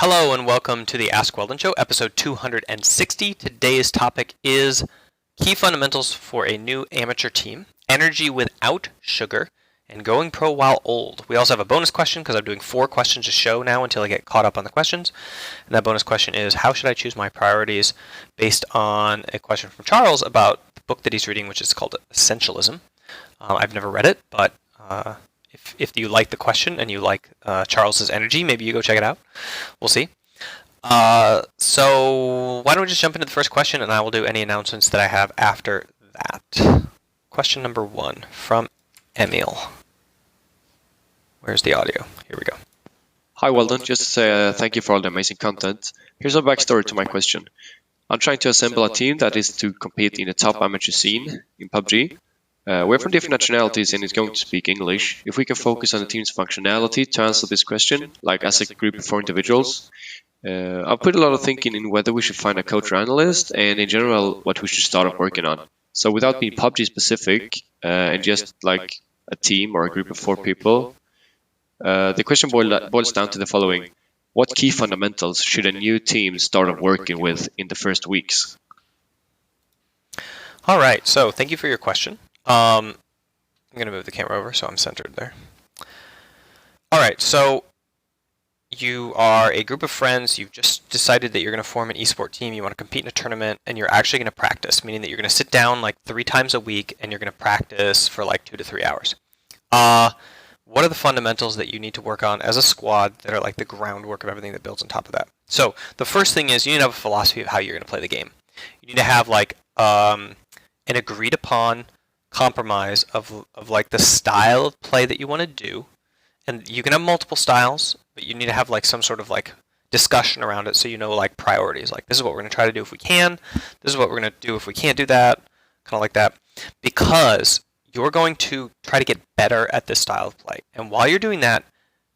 Hello and welcome to the Ask Weldon Show, episode 260. Today's topic is key fundamentals for a new amateur team, energy without sugar, and going pro while old. We also have a bonus question because I'm doing 4 questions a show now until I get caught up on the questions. And that bonus question is, how should I choose my priorities, based on a question from Charles about the book that he's reading, which is called Essentialism. I've never read it, but if you like the question and you like Charles's energy, maybe you go check it out. We'll see. So why don't we just jump into the first question, and I will do any announcements that I have after that. Question number 1 from Emil. Where's the audio? Here we go. Hi Weldon, just to say thank you for all the amazing content. Here's a backstory to my question. I'm trying to assemble a team that is to compete in the top amateur scene in PUBG. We're from different nationalities and is going to speak English. If we can focus on the team's functionality to answer this question, like as a group of 4 individuals, I've put a lot of thinking in whether we should find a coach or analyst, and in general what we should start off working on. So without being PUBG specific, and just like a team or a group of 4 people, the question boils down to the following. What key fundamentals should a new team start off working with in the first weeks? All right, so thank you for your question. I'm going to move the camera over so I'm centered there. All right, so you are a group of friends. You've just decided that you're going to form an esport team. You want to compete in a tournament, and you're actually going to practice, meaning that you're going to sit down like 3 times a week, and you're going to practice for like 2 to 3 hours. What are the fundamentals that you need to work on as a squad that are like the groundwork of everything that builds on top of that? So the first thing is you need to have a philosophy of how you're going to play the game. You need to have like an agreed upon compromise of like the style of play that you want to do, and you can have multiple styles, but you need to have like some sort of like discussion around it, so you know like priorities, like this is what we're going to try to do if we can, this is what we're going to do if we can't do that, kind of like that, because you're going to try to get better at this style of play, and while you're doing that,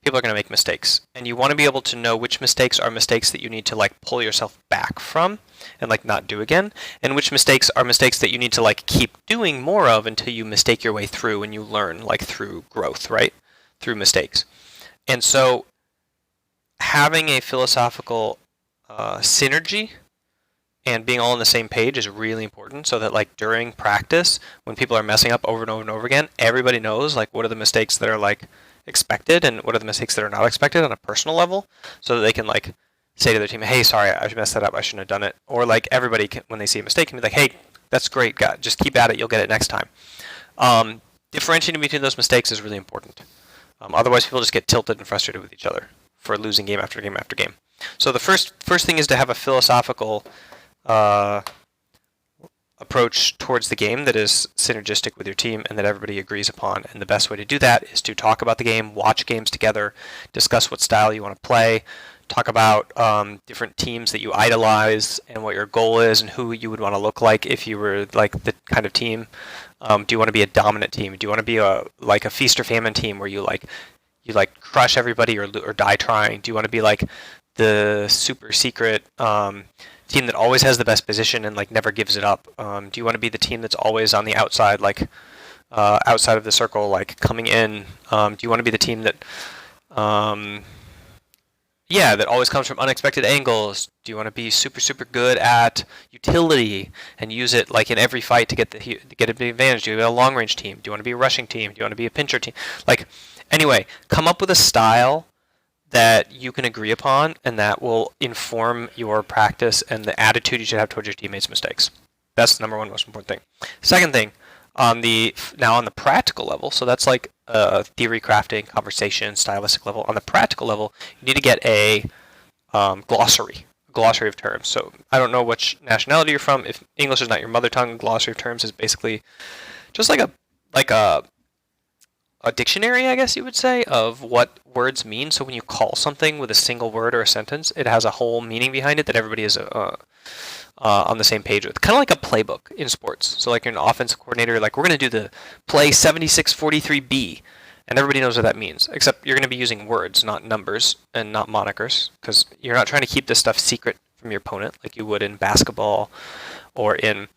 people are going to make mistakes, and you want to be able to know which mistakes are mistakes that you need to like pull yourself back from and like not do again, and which mistakes are mistakes that you need to like keep doing more of until you mistake your way through and you learn like through growth, right? Through mistakes. And so having a philosophical synergy and being all on the same page is really important, so that like during practice, when people are messing up over and over and over again, everybody knows like what are the mistakes that are like expected and what are the mistakes that are not expected on a personal level, so that they can like say to their team, hey, sorry, I messed that up, I shouldn't have done it. Or like everybody can, when they see a mistake, can be like, hey, that's great, God, just keep at it, you'll get it next time. Differentiating between those mistakes is really important. Otherwise people just get tilted and frustrated with each other for losing game after game after game. So the first thing is to have a philosophical approach towards the game that is synergistic with your team and that everybody agrees upon. And the best way to do that is to talk about the game, watch games together, discuss what style you want to play, talk about different teams that you idolize and what your goal is and who you would want to look like if you were like the kind of team. Do you want to be a dominant team? Do you want to be a feast or famine team where you crush everybody or die trying? Do you want to be like the super secret team that always has the best position and like never gives it up? Do you want to be the team that's always on the outside, like outside of the circle, like coming in? Do you want to be the team that that always comes from unexpected angles? Do you want to be super, super good at utility and use it like in every fight to get a big advantage? Do you want a long-range team? Do you want to be a rushing team? Do you want to be a pincher team? Like, anyway, come up with a style that you can agree upon and that will inform your practice and the attitude you should have towards your teammates' mistakes. That's the number 1 most important thing. Second thing, on the practical level, so that's like theory crafting, conversation, stylistic level. On the practical level, you need to get a glossary of terms. So I don't know which nationality you're from. If English is not your mother tongue, glossary of terms is basically just like a dictionary, I guess you would say, of what words mean. So when you call something with a single word or a sentence, it has a whole meaning behind it that everybody is on the same page with. Kind of like a playbook in sports. So like you're an offensive coordinator, like we're going to do the play 7643B, and everybody knows what that means, except you're going to be using words, not numbers and not monikers, because you're not trying to keep this stuff secret from your opponent like you would in basketball or in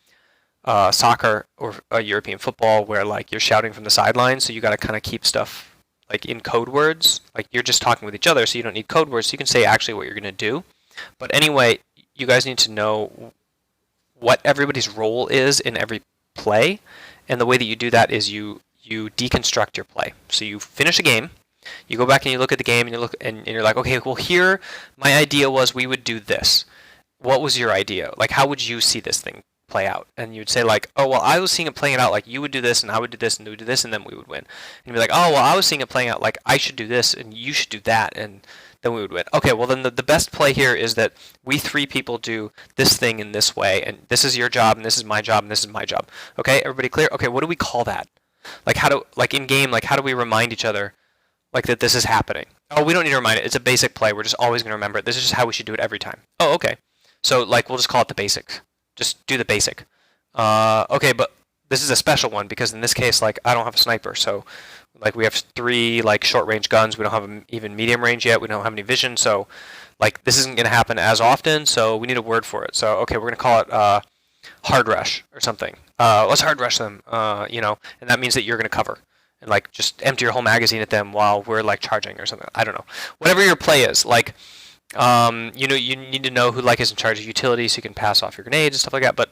soccer or European football, where like you're shouting from the sidelines, so you got to kind of keep stuff like in code words. Like you're just talking with each other, so you don't need code words. So you can say actually what you're going to do. But anyway, you guys need to know what everybody's role is in every play, and the way that you do that is you deconstruct your play. So you finish a game, you go back and you look at the game, and you look and you're like, okay, well here my idea was we would do this. What was your idea? Like how would you see this thing play out? And you'd say like, oh well, I was seeing it playing it out like you would do this and I would do this and you would do this and then we would win. And you'd be like, oh well, I was seeing it playing out like I should do this and you should do that and then we would win. Okay, well then the best play here is that we three people do this thing in this way, and this is your job, and this is my job, and this is my job. Okay, everybody clear? Okay, what do we call that? Like in game, like how do we remind each other like that this is happening? Oh, we don't need to remind it. It's a basic play. We're just always going to remember it. This is just how we should do it every time. Oh, okay. So like we'll just call it the basic. Just do the basic. Okay, but this is a special one because in this case, like I don't have a sniper, so like we have 3 like short range guns. We don't have even medium range yet. We don't have any vision, so like this isn't going to happen as often. So we need a word for it. So okay, we're going to call it hard rush or something. Let's hard rush them. And that means that you're going to cover and like just empty your whole magazine at them while we're like charging or something. I don't know. Whatever your play is, like you need to know who like is in charge of utilities so you can pass off your grenades and stuff like that. But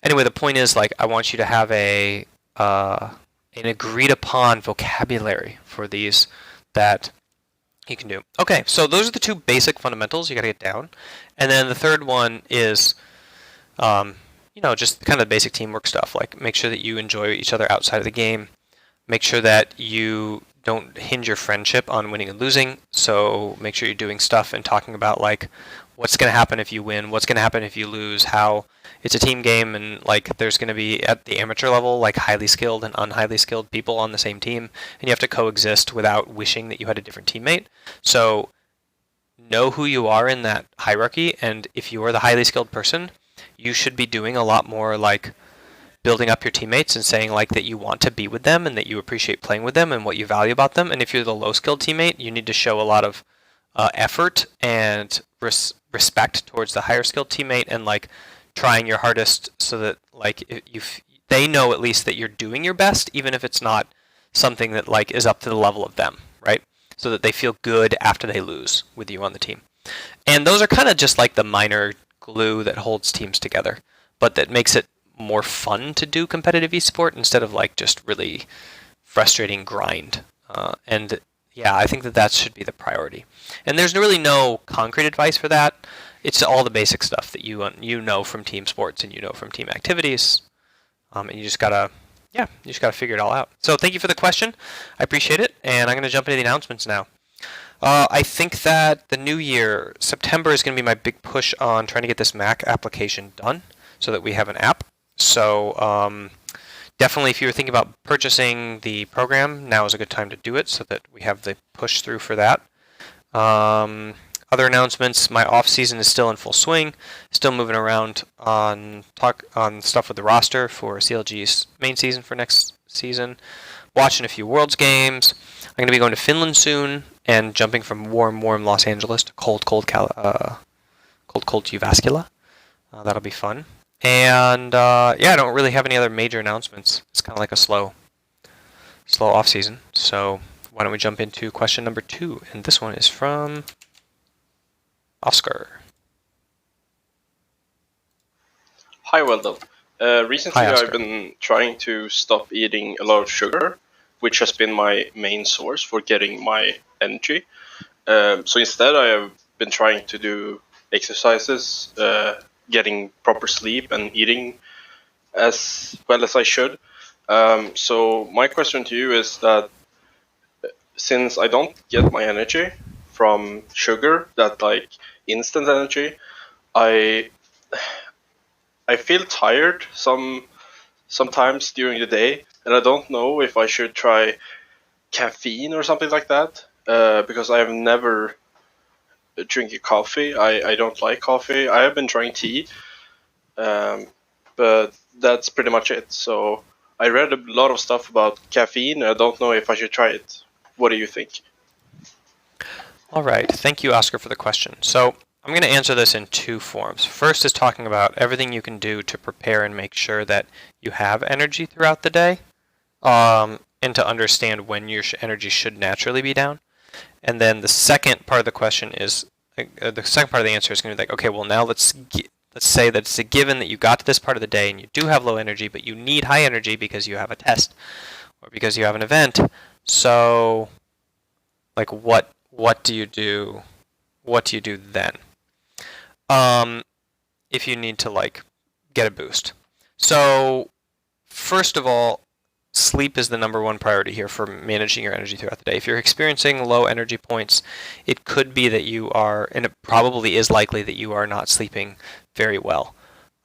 anyway, the point is like I want you to have an agreed upon vocabulary for these that you can do. Okay, so those are the 2 basic fundamentals you got to get down. And then the third one is just kind of basic teamwork stuff, like make sure that you enjoy each other outside of the game. Make sure that you don't hinge your friendship on winning and losing. So make sure you're doing stuff and talking about like what's going to happen if you win, what's going to happen if you lose, how it's a team game, and like there's going to be at the amateur level like highly skilled and unhighly skilled people on the same team, and you have to coexist without wishing that you had a different teammate. So know who you are in that hierarchy, and if you are the highly skilled person, you should be doing a lot more like building up your teammates and saying like that you want to be with them and that you appreciate playing with them and what you value about them. And if you're the low skilled teammate, you need to show a lot of effort and respect towards the higher skilled teammate and like trying your hardest so that like they know at least that you're doing your best, even if it's not something that like is up to the level of them, right? So that they feel good after they lose with you on the team. And those are kind of just like the minor glue that holds teams together, but that makes it more fun to do competitive esport instead of like just really frustrating grind. And yeah, I think that should be the priority. And there's really no concrete advice for that. It's all the basic stuff that you know from team sports and you know from team activities, and you just gotta figure it all out. So thank you for the question. I appreciate it, and I'm gonna jump into the announcements now. I think that the new year, September, is going to be my big push on trying to get this Mac application done so that we have an app. So definitely if you were thinking about purchasing the program, now is a good time to do it so that we have the push through for that. Other announcements, my off season is still in full swing, still moving around on stuff with the roster for CLG's main season for next season, watching a few Worlds games. I'm going to be going to Finland soon and jumping from warm Los Angeles to cold Jyväskylä. That'll be fun. And I don't really have any other major announcements. It's kind of like a slow off season. So why don't we jump into question number 2? And this one is from Oscar. Hi, Weldon. Recently, Hi, Oscar. I've been trying to stop eating a lot of sugar, which has been my main source for getting my energy. So instead, I have been trying to do exercises, getting proper sleep, and eating as well as I should. So my question to you is that since I don't get my energy from sugar, that like instant energy, I feel tired sometimes during the day, and I don't know if I should try caffeine or something like that, because I have never drinking coffee. I don't like coffee. I have been trying tea, but that's pretty much it. So I read a lot of stuff about caffeine. I don't know if I should try it. What do you think? All right. Thank you, Oscar, for the question. So I'm going to answer this in 2 forms. First is talking about everything you can do to prepare and make sure that you have energy throughout the day. and to understand when your energy should naturally be down. And then the second part of the question is, the second part of the answer is going to be like, okay, well now let's say that it's a given that you got to this part of the day and you do have low energy, but you need high energy because you have a test or because you have an event. So, like, what do you do? What do you do then? If you need to like get a boost. So, first of all, sleep is the #1 priority here for managing your energy throughout the day. If you're experiencing low energy points, it could be that you are, and it probably is likely that you are not sleeping very well.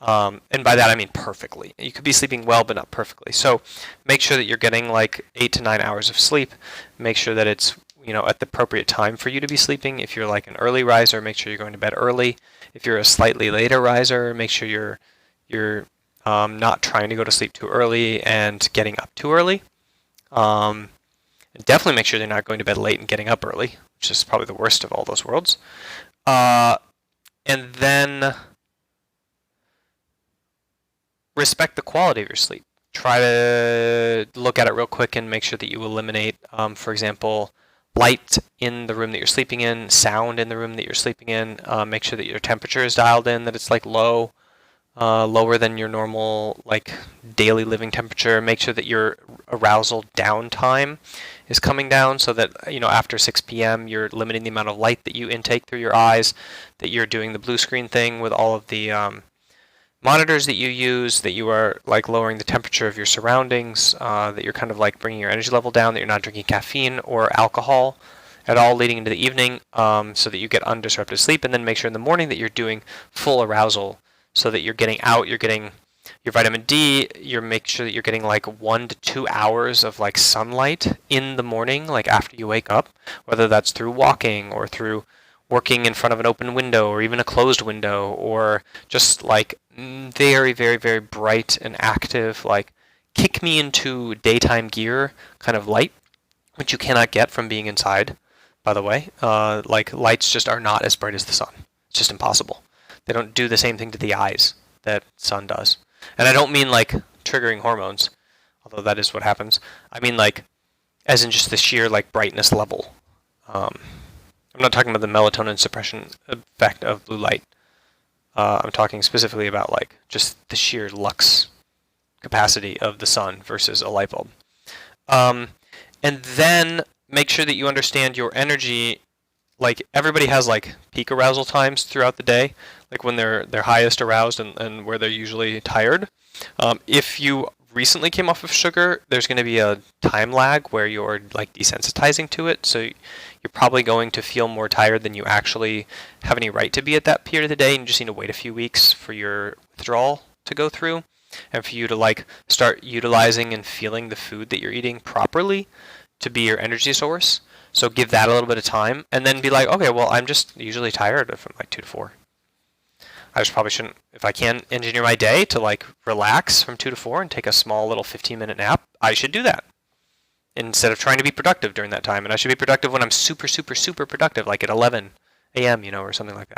And by that I mean perfectly. You could be sleeping well, but not perfectly. So make sure that you're getting like 8 to 9 hours of sleep. Make sure that it's, you know, at the appropriate time for you to be sleeping. If you're like an early riser, make sure you're going to bed early. If you're a slightly later riser, make sure you're not trying to go to sleep too early and getting up too early. And definitely make sure you're not going to bed late and getting up early, which is probably the worst of all those worlds. And then respect the quality of your sleep. Try to look at it real quick and make sure that you eliminate, for example, light in the room that you're sleeping in, sound in the room that you're sleeping in. Make sure that your temperature is dialed in, that it's like low. Lower than your normal like daily living temperature. Make sure that your arousal downtime is coming down so that, you know, after 6 p.m. you're limiting the amount of light that you intake through your eyes, that you're doing the blue screen thing with all of the monitors that you use, that you are like lowering the temperature of your surroundings, that you're kind of like bringing your energy level down, that you're not drinking caffeine or alcohol at all leading into the evening, so that you get undisrupted sleep. And then make sure in the morning that you're doing full arousal, so that you're getting out, you're getting your vitamin D, you're make sure that you're getting like 1 to 2 hours of like sunlight in the morning, like after you wake up, whether that's through walking or through working in front of an open window or even a closed window, or just like very, very, very bright and active, like kick me into daytime gear kind of light, which you cannot get from being inside, by the way. Like lights just are not as bright as the sun. It's just impossible. They don't do the same thing to the eyes that sun does. And I don't mean like triggering hormones, although that is what happens. I mean like, as in just the sheer like brightness level. I'm not talking about the melatonin suppression effect of blue light. I'm talking specifically about like just the sheer lux capacity of the sun versus a light bulb. And then make sure that you understand your energy. Like everybody has like peak arousal times throughout the day, like when they're highest aroused and where they're usually tired. If you recently came off of sugar, there's going to be a time lag where you're like desensitizing to it, so you're probably going to feel more tired than you actually have any right to be at that period of the day, and you just need to wait a few weeks for your withdrawal to go through and for you to like start utilizing and feeling the food that you're eating properly to be your energy source. So give that a little bit of time, and then be like, okay, well, I'm just usually tired from like 2 to 4. I just probably shouldn't, if I can engineer my day to like relax from 2 to 4 and take a small little 15-minute nap, I should do that instead of trying to be productive during that time. And I should be productive when I'm super, super, super productive, like at 11 a.m., you know, or something like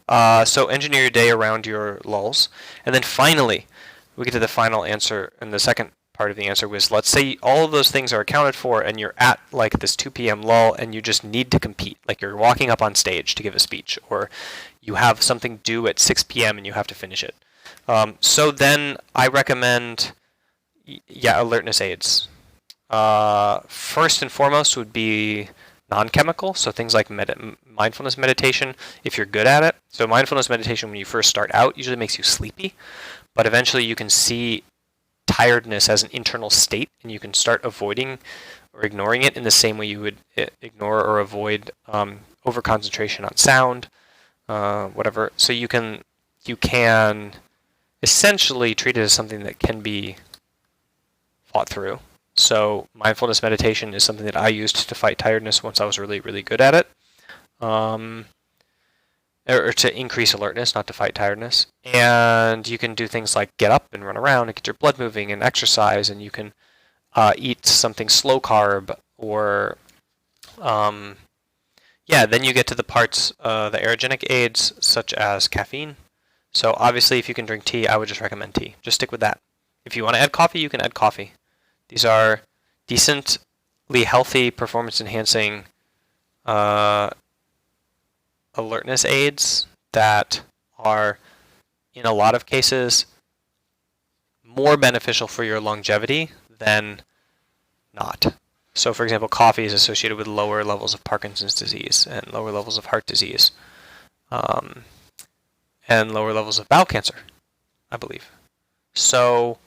that. So engineer your day around your lulls. And then finally, we get to the final answer, and the second part of the answer was, let's say all of those things are accounted for and you're at like this 2 p.m. lull and you just need to compete, like you're walking up on stage to give a speech, or you have something due at 6 p.m. and you have to finish it. So then I recommend, alertness aids. First and foremost would be non-chemical, so things like mindfulness meditation, if you're good at it. So mindfulness meditation, when you first start out, usually makes you sleepy, but eventually you can see tiredness as an internal state, and you can start avoiding or ignoring it in the same way you would ignore or avoid over-concentration on sound, whatever. So you can essentially treat it as something that can be fought through. So mindfulness meditation is something that I used to fight tiredness once I was really, really good at it. Or to increase alertness, not to fight tiredness. And you can do things like get up and run around and get your blood moving and exercise, and you can eat something slow carb, or then you get to the parts, the aerogenic aids, such as caffeine. So obviously if you can drink tea, I would just recommend tea. Just stick with that. If you want to add coffee, you can add coffee. These are decently healthy performance-enhancing alertness aids that are, in a lot of cases, more beneficial for your longevity than not. So, for example, coffee is associated with lower levels of Parkinson's disease and lower levels of heart disease, and lower levels of bowel cancer, I believe. So,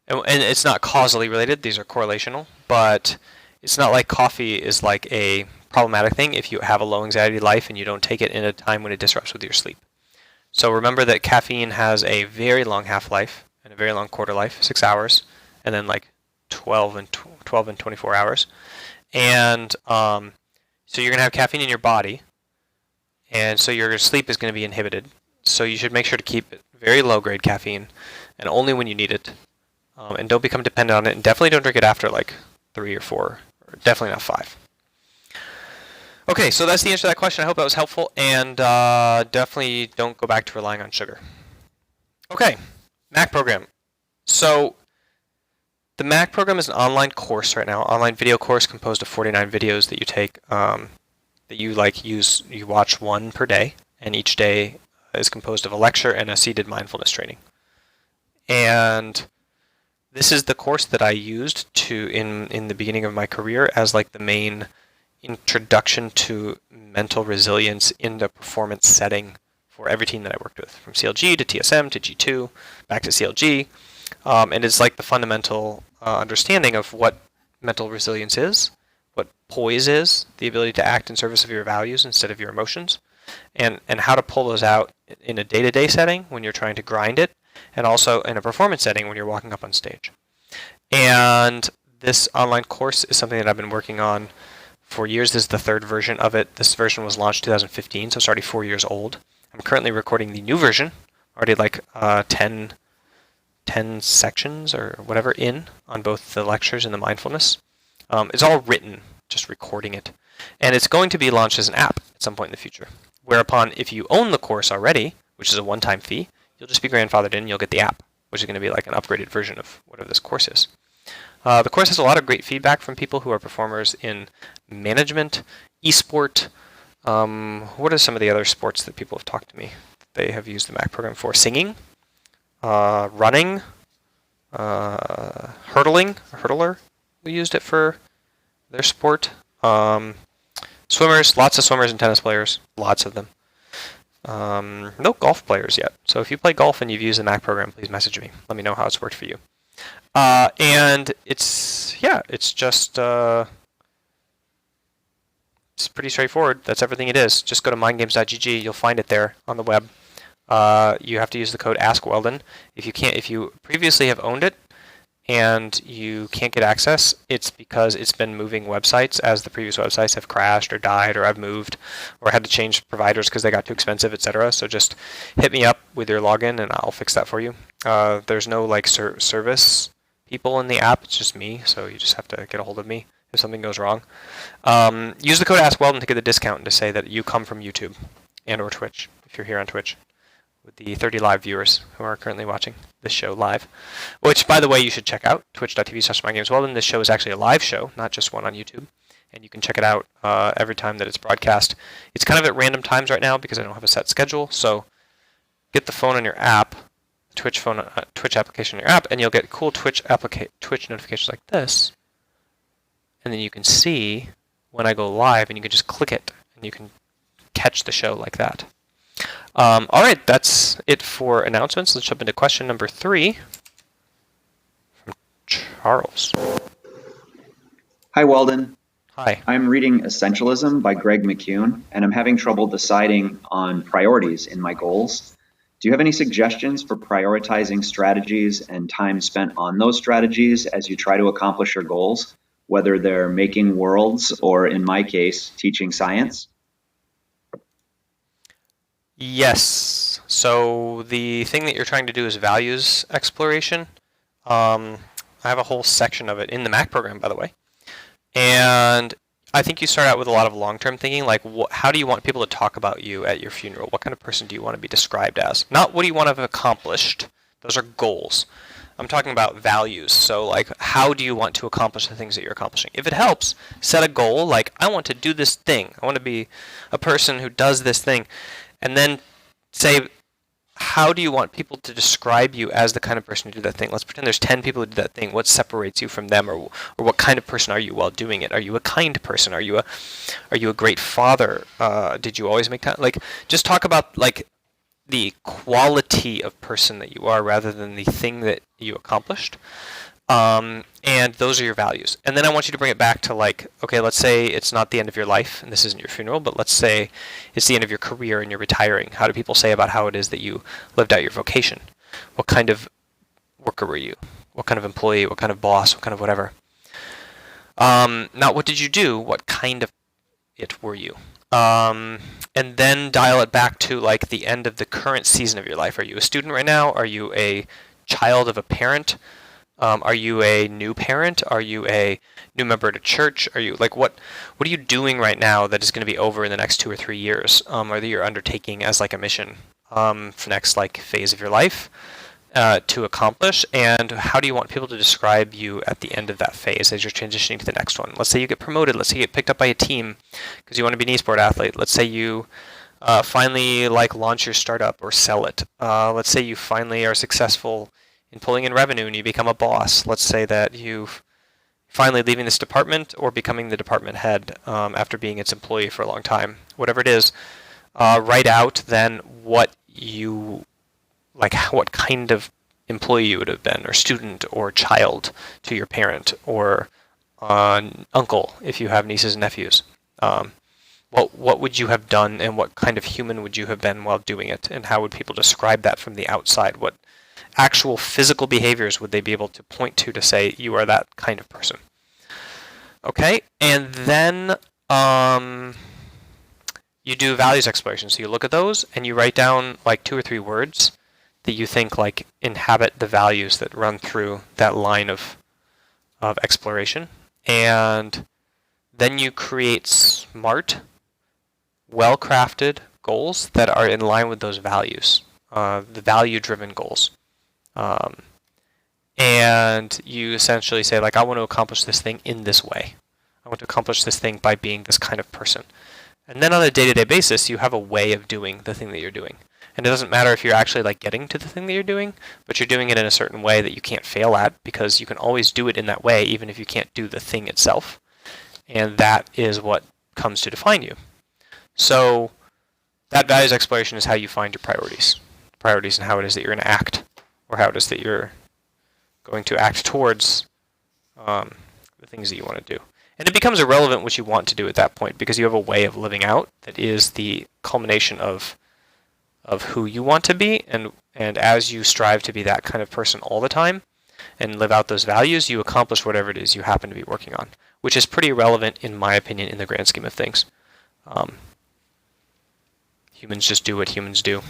and it's not causally related, these are correlational, but it's not like coffee is like a problematic thing if you have a low anxiety life and you don't take it in a time when it disrupts with your sleep. So remember that caffeine has a very long half-life and a very long quarter life, 6 hours, and then like 12 and 24 hours. And so you're going to have caffeine in your body, and so your sleep is going to be inhibited. So you should make sure to keep it very low-grade caffeine, and only when you need it. And don't become dependent on it, and definitely don't drink it after like 3 or 4, or definitely not 5. Okay, so that's the answer to that question. I hope that was helpful, and definitely don't go back to relying on sugar. Okay, Mac program. So the Mac program is an online course right now, online video course composed of 49 videos that you take, that you you watch one per day, and each day is composed of a lecture and a seated mindfulness training. And this is the course that I used in the beginning of my career as like the main introduction to mental resilience in the performance setting for every team that I worked with, from CLG to TSM to G2, back to CLG. And it's like the fundamental understanding of what mental resilience is, what poise is, the ability to act in service of your values instead of your emotions, and how to pull those out in a day-to-day setting when you're trying to grind it, and also in a performance setting when you're walking up on stage. And this online course is something that I've been working on for years. This is the 3rd version of it. This version was launched 2015, so it's already 4 years old. I'm currently recording the new version, already like 10 sections or whatever on both the lectures and the mindfulness. It's all written, just recording it. And it's going to be launched as an app at some point in the future, whereupon if you own the course already, which is a one-time fee, you'll just be grandfathered in, you'll get the app, which is going to be like an upgraded version of whatever this course is. The course has a lot of great feedback from people who are performers in management, esport. What are some of the other sports that people have talked to me they have used the Mac program for? Singing, running, hurdling. A hurdler who used it for their sport. Swimmers, lots of swimmers and tennis players, lots of them. No golf players yet. So if you play golf and you've used the Mac program, please message me. Let me know how it's worked for you. And it's just it's pretty straightforward. That's everything it is. Just go to mindgames.gg. You'll find it there on the web. You have to use the code AskWeldon. If you previously have owned it and you can't get access, it's because it's been moving websites as the previous websites have crashed or died, or I've moved or had to change providers because they got too expensive, etc. So just hit me up with your login and I'll fix that for you. There's no like service people in the app. It's just me, so you just have to get a hold of me if something goes wrong. Use the code AskWeldon to get a discount and to say that you come from YouTube and or Twitch if you're here on Twitch, with the 30 live viewers who are currently watching this show live, which, by the way, you should check out, twitch.tv/mindgamesweldon. This show is actually a live show, not just one on YouTube, and you can check it out every time that it's broadcast. It's kind of at random times right now because I don't have a set schedule, so get the phone on your app, Twitch application on your app, and you'll get cool Twitch notifications like this, and then you can see when I go live, and you can just click it, and you can catch the show like that. All right, that's it for announcements. Let's jump into question number 3 from Charles. Hi, Weldon. Hi. I'm reading Essentialism by Greg McKeown, and I'm having trouble deciding on priorities in my goals. Do you have any suggestions for prioritizing strategies and time spent on those strategies as you try to accomplish your goals, whether they're making worlds or, in my case, teaching science? Yes. So the thing that you're trying to do is values exploration. I have a whole section of it in the Mac program, by the way. And I think you start out with a lot of long-term thinking, like how do you want people to talk about you at your funeral? What kind of person do you want to be described as? Not what do you want to have accomplished. Those are goals. I'm talking about values. So like, how do you want to accomplish the things that you're accomplishing? If it helps, set a goal like, I want to do this thing. I want to be a person who does this thing. And then say, how do you want people to describe you as the kind of person who did that thing? Let's pretend there's 10 people who did that thing. What separates you from them, or what kind of person are you while doing it? Are you a kind person? Are you a great father? Did you always make time? Like, just talk about like the quality of person that you are rather than the thing that you accomplished. And those are your values. And then I want you to bring it back to like, okay, let's say it's not the end of your life and this isn't your funeral, but let's say it's the end of your career and you're retiring. How do people say about how it is that you lived out your vocation? What kind of worker were you? What kind of employee? What kind of boss? What kind of whatever? Not what did you do? What kind of it were you? And then dial it back to like the end of the current season of your life. Are you a student right now? Are you a child of a parent? Are you a new parent? Are you a new member at a church? Are you like what are you doing right now that is going to be over in the next 2 or 3 years? Or that you're undertaking as like a mission for the next like phase of your life to accomplish? And how do you want people to describe you at the end of that phase as you're transitioning to the next one? Let's say you get promoted. Let's say you get picked up by a team because you want to be an esport athlete. Let's say you finally like launch your startup or sell it. Let's say you finally are successful in pulling in revenue and you become a boss. Let's say that you've finally leaving this department or becoming the department head after being its employee for a long time. Whatever it is, write out then what kind of employee you would have been, or student, or child to your parent, or uncle if you have nieces and nephews. What would you have done, and what kind of human would you have been while doing it, and how would people describe that from the outside? What actual physical behaviors would they be able to point to say you are that kind of person? Okay, and then you do values exploration. So you look at those and you write down like 2 or 3 words that you think like inhabit the values that run through that line of exploration, and then you create smart, well-crafted goals that are in line with those values, the value-driven goals. And you essentially say, like, I want to accomplish this thing in this way. I want to accomplish this thing by being this kind of person. And then on a day-to-day basis, you have a way of doing the thing that you're doing. And it doesn't matter if you're actually like getting to the thing that you're doing, but you're doing it in a certain way that you can't fail at, because you can always do it in that way, even if you can't do the thing itself. And that is what comes to define you. So that values exploration is how you find your priorities and how it is that you're going to act, or how it is that you're going to act towards the things that you want to do. And it becomes irrelevant what you want to do at that point, because you have a way of living out that is the culmination of who you want to be, and as you strive to be that kind of person all the time and live out those values, you accomplish whatever it is you happen to be working on, which is pretty irrelevant, in my opinion, in the grand scheme of things. Humans just do what humans do.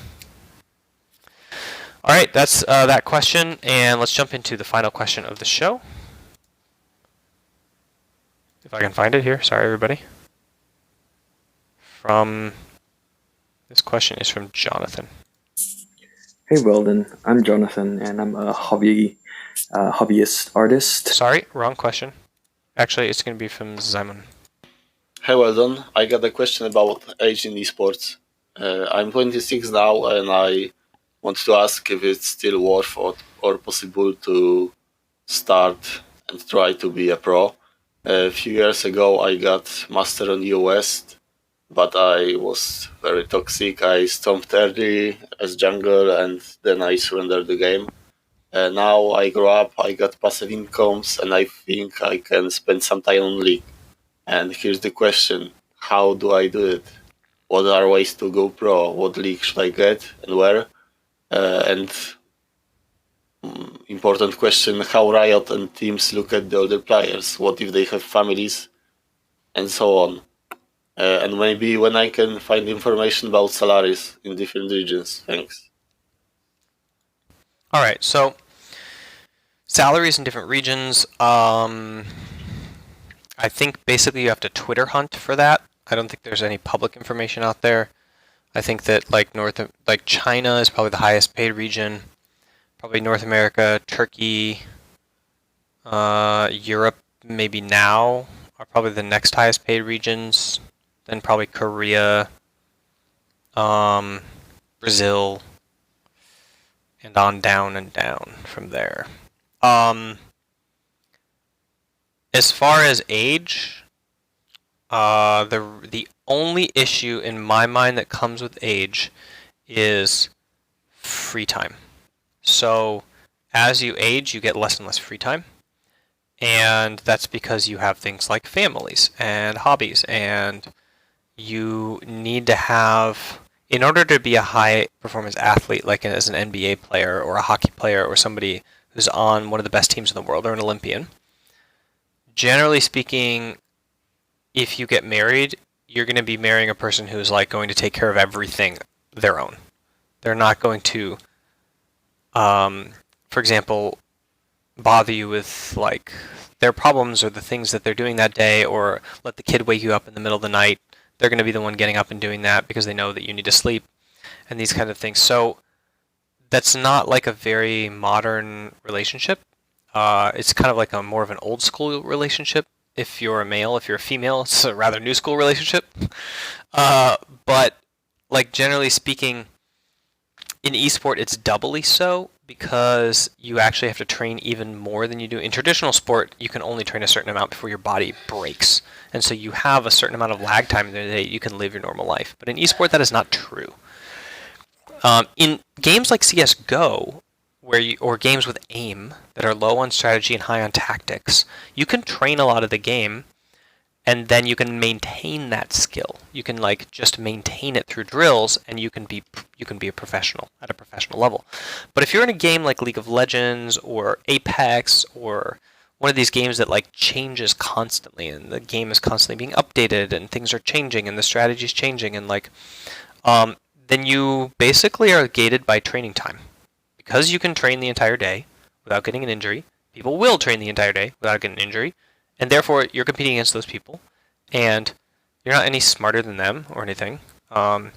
All right, that's that question, and let's jump into the final question of the show. If I can find it here. Sorry, everybody. This question is from Jonathan. Hey, Weldon. I'm Jonathan, and I'm a hobbyist artist. Sorry, wrong question. Actually, it's going to be from Simon. Hey, Weldon. I got a question about age in esports. I'm 26 now, and I want to ask if it's still worth or possible to start and try to be a pro. A few years ago, I got Master on US, but I was very toxic. I stomped early as jungle, and then I surrendered the game. Now I grow up, I got passive incomes, and I think I can spend some time on League. And here's the question: how do I do it? What are ways to go pro? What league should I get, and where? Important question: how Riot and teams look at the older players? What if they have families, and so on? And maybe when I can find information about salaries in different regions. Thanks. All right, so salaries in different regions. I think basically you have to Twitter hunt for that. I don't think there's any public information out there. I think that like China is probably the highest paid region, probably North America, Turkey, Europe, maybe now, are probably the next highest paid regions. Then probably Korea, Brazil, and on down and down from there. As far as age, the only issue in my mind that comes with age is free time. So as you age, you get less and less free time. And that's because you have things like families and hobbies, and you need to have, in order to be a high performance athlete, like as an NBA player or a hockey player or somebody who's on one of the best teams in the world or an Olympian, generally speaking, if you get married, you're going to be marrying a person who's like going to take care of everything their own. They're not going to, for example, bother you with like their problems or the things that they're doing that day, or let the kid wake you up in the middle of the night. They're going to be the one getting up and doing that because they know that you need to sleep and these kind of things. So that's not like a very modern relationship. It's kind of like a more of an old school relationship. If you're a male, if you're a female, it's a rather new school relationship. But like generally speaking, in esport, it's doubly so because you actually have to train even more than you do. In traditional sport, you can only train a certain amount before your body breaks. And so you have a certain amount of lag time in the day you can live your normal life. But in esport, that is not true. In games like CSGO, or games with aim that are low on strategy and high on tactics, you can train a lot of the game, and then you can maintain that skill. You can like just maintain it through drills, and you can be a professional at a professional level. But if you're in a game like League of Legends or Apex or one of these games that like changes constantly, and the game is constantly being updated, and things are changing, and the strategy is changing, and like, then you basically are gated by training time. Because you can train the entire day without getting an injury, people will train the entire day without getting an injury, and therefore you're competing against those people, and you're not any smarter than them or anything, or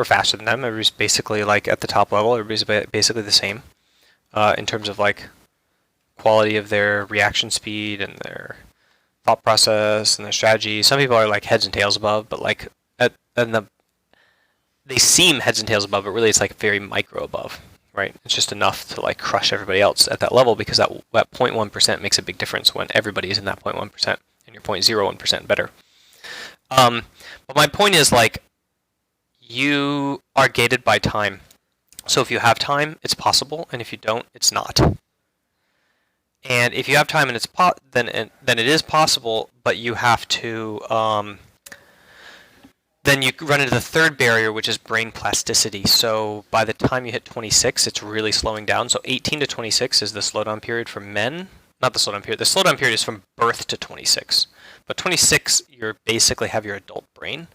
faster than them. Everybody's basically like at the top level. Everybody's basically the same in terms of like quality of their reaction speed and their thought process and their strategy. Some people are like heads and tails above, but like they seem heads and tails above, but really it's like very micro above. Right? It's just enough to like crush everybody else at that level, because that 0.1% makes a big difference when everybody is in that 0.1% and you're 0.01% better. But my point is like you are gated by time. So if you have time, it's possible, and if you don't, it's not. And if you have time and it's then it is possible, but you have to then you run into the third barrier, which is brain plasticity. So by the time you hit 26, it's really slowing down. So 18 to 26 is the slowdown period for men. Not the slowdown period. The slowdown period is from birth to 26. But 26, you basically have your adult brain.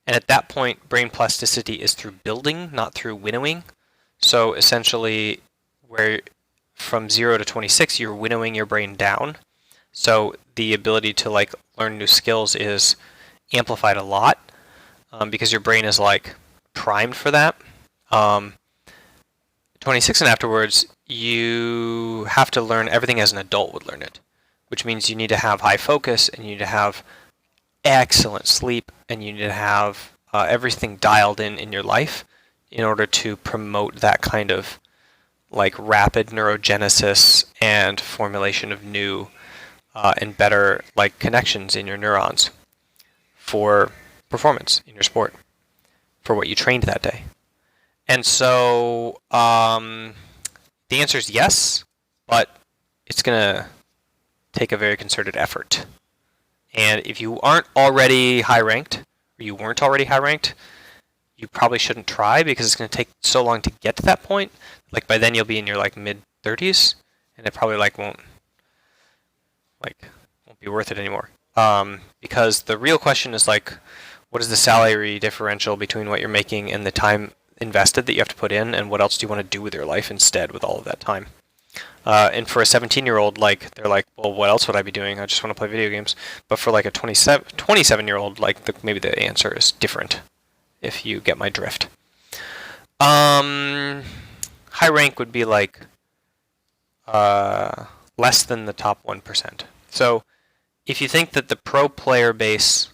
And at that point, brain plasticity is through building, not through winnowing. So essentially, where from 0 to 26, you're winnowing your brain down. So the ability to like learn new skills is amplified a lot. Because your brain is like primed for that. 26 and afterwards, you have to learn everything as an adult would learn it, which means you need to have high focus, and you need to have excellent sleep, and you need to have everything dialed in your life in order to promote that kind of like rapid neurogenesis and formulation of new and better like connections in your neurons for performance in your sport, for what you trained that day. And so the answer is yes, but it's going to take a very concerted effort. And if you aren't already high ranked, or you weren't already high ranked, you probably shouldn't try, because it's going to take so long to get to that point. Like by then you'll be in your like mid 30s, and it probably like won't be worth it anymore. Because the real question is like, what is the salary differential between what you're making and the time invested that you have to put in, and what else do you want to do with your life instead with all of that time? And for a 17-year-old, like they're like, well, what else would I be doing? I just want to play video games. But for like a 27-year-old, like maybe the answer is different, if you get my drift. High rank would be like less than the top 1%. So if you think that the pro player base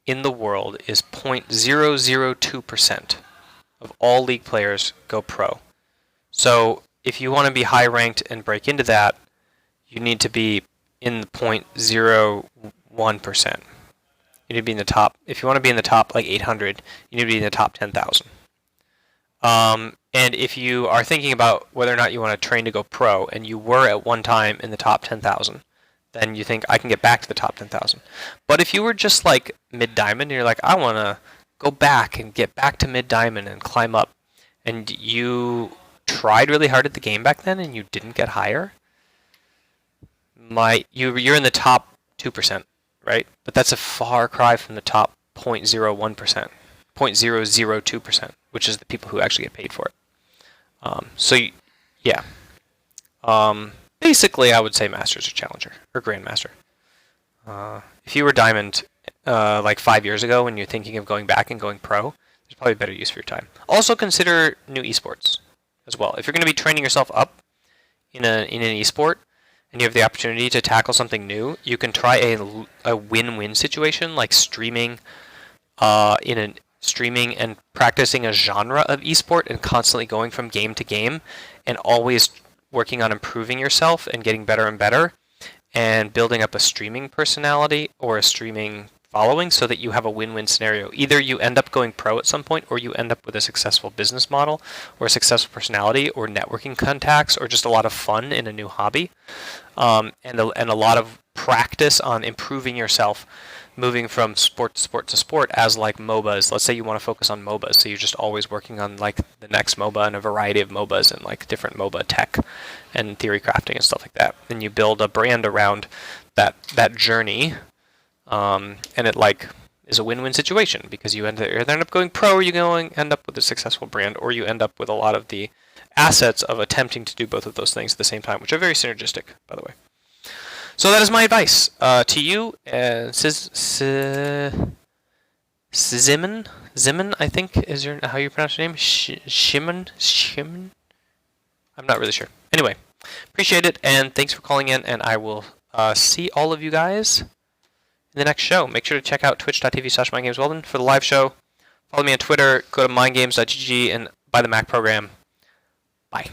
in the world is 0.002% of all league players go pro. So if you want to be high ranked and break into that, you need to be in the 0.01%. You need to be in the top. If you want to be in the top like 800, you need to be in the top 10,000. And if you are thinking about whether or not you want to train to go pro, and you were at one time in the top 10,000, then you think I can get back to the top 10,000. But if you were just like mid-diamond, and you're like, I want to go back and get back to mid-diamond and climb up, and you tried really hard at the game back then and you didn't get higher, you're in the top 2%, right? But that's a far cry from the top 0.01%, 0.002%, which is the people who actually get paid for it. Basically, I would say Masters or Challenger or Grandmaster. If you were Diamond like 5 years ago when you're thinking of going back and going pro, there's probably a better use for your time. Also consider new esports as well. If you're going to be training yourself up in an esport and you have the opportunity to tackle something new, you can try a win-win situation like streaming streaming and practicing a genre of esport and constantly going from game to game and always working on improving yourself and getting better and better and building up a streaming personality or a streaming following so that you have a win-win scenario. Either you end up going pro at some point or you end up with a successful business model or a successful personality or networking contacts or just a lot of fun in a new hobby and a lot of practice on improving yourself, moving from sport to sport to sport as like MOBAs. Let's say you want to focus on MOBAs, so you're just always working on like the next MOBA and a variety of MOBAs and like different MOBA tech and theory crafting and stuff like that. And you build a brand around that journey, and it like is a win-win situation because you either end up going pro or you end up with a successful brand, or you end up with a lot of the assets of attempting to do both of those things at the same time, which are very synergistic, by the way. So that is my advice to you, Zimin, I think is how you pronounce your name. Shimon. I'm not really sure. Anyway, appreciate it, and thanks for calling in. And I will see all of you guys in the next show. Make sure to check out twitch.tv/mindgamesweldon for the live show. Follow me on Twitter. Go to mindgames.gg and buy the Mac program. Bye.